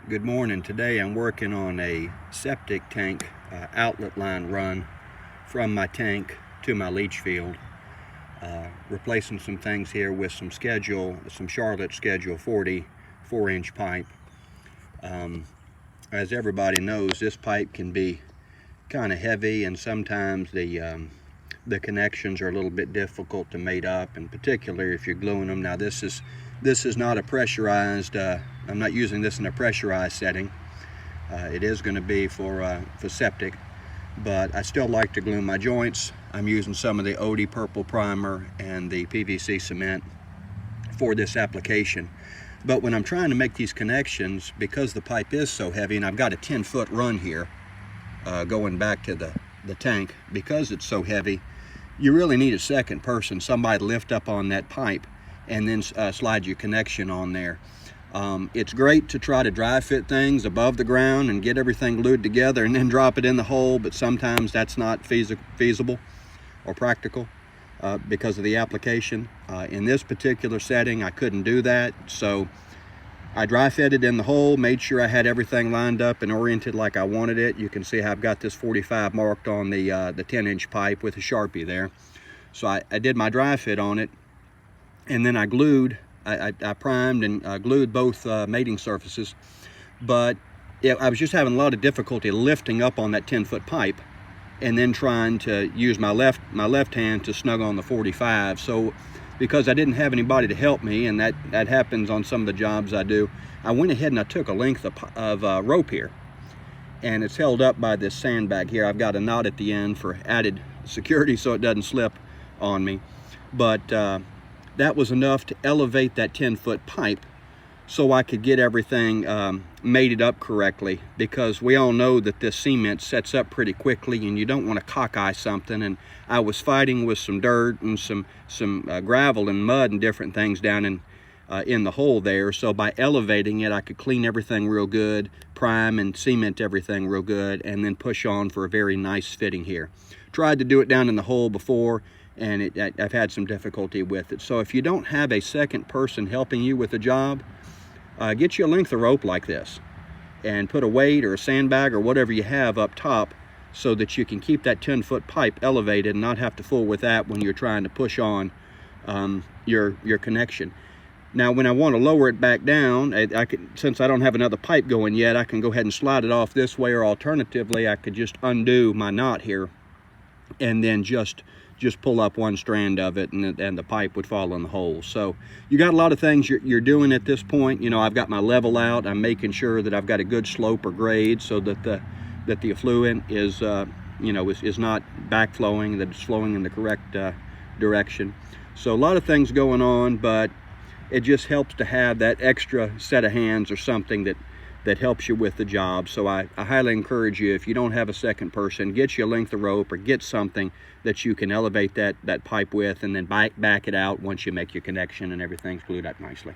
Good morning. Today I'm working on a septic tank outlet line run from my tank to my leach field. Replacing some things here with some Charlotte Schedule 40 4-inch pipe. As everybody knows, this pipe can be kind of heavy, and sometimes the connections are a little bit difficult to mate up, and particularly if you're gluing them. Now this is not a pressurized, I'm not using this in a pressurized setting. It is going to be for septic, but I still like to glue my joints. I'm using some of the OD purple primer and the PVC cement for this application. But when I'm trying to make these connections, because the pipe is so heavy, and I've got a 10-foot run here going back to the tank, because it's so heavy, you really need a second person, somebody to lift up on that pipe and then slide your connection on there. It's great to try to dry fit things above the ground and get everything glued together and then drop it in the hole, but sometimes that's not feasible or practical because of the application. In this particular setting, I couldn't do that, so I dry fitted in the hole, made sure I had everything lined up and oriented like I wanted it. You can see how I've got this 45 marked on the 10-inch pipe with a Sharpie there. So I did my dry fit on it, and then I glued, I primed and glued both mating surfaces. But I was just having a lot of difficulty lifting up on that 10-foot pipe and then trying to use my left hand to snug on the 45. So because I didn't have anybody to help me, and that happens on some of the jobs I do, I went ahead and I took a length of rope here, and it's held up by this sandbag here. I've got a knot at the end for added security so it doesn't slip on me. But that was enough to elevate that 10-foot pipe so I could get everything mated up correctly, because we all know that this cement sets up pretty quickly and you don't want to cockeye something. And I was fighting with some dirt and some gravel and mud and different things down in the hole there. So by elevating it, I could clean everything real good, prime and cement everything real good, and then push on for a very nice fitting here. Tried to do it down in the hole before, and I've had some difficulty with it. So if you don't have a second person helping you with the job, get you a length of rope like this and put a weight or a sandbag or whatever you have up top so that you can keep that 10-foot pipe elevated and not have to fool with that when you're trying to push on your connection. Now when I want to lower it back down, since I don't have another pipe going yet, I can go ahead and slide it off this way, or alternatively I could just undo my knot here and then just pull up one strand of it, and the pipe would fall in the hole. So you got a lot of things you're doing at this point. You know, I've got my level out. I'm making sure that I've got a good slope or grade so that the effluent is is not backflowing, that it's flowing in the correct direction. So a lot of things going on, but it just helps to have that extra set of hands or something that helps you with the job. So I highly encourage you, if you don't have a second person, get you a length of rope or get something that you can elevate that pipe with, and then back it out once you make your connection and everything's glued up nicely.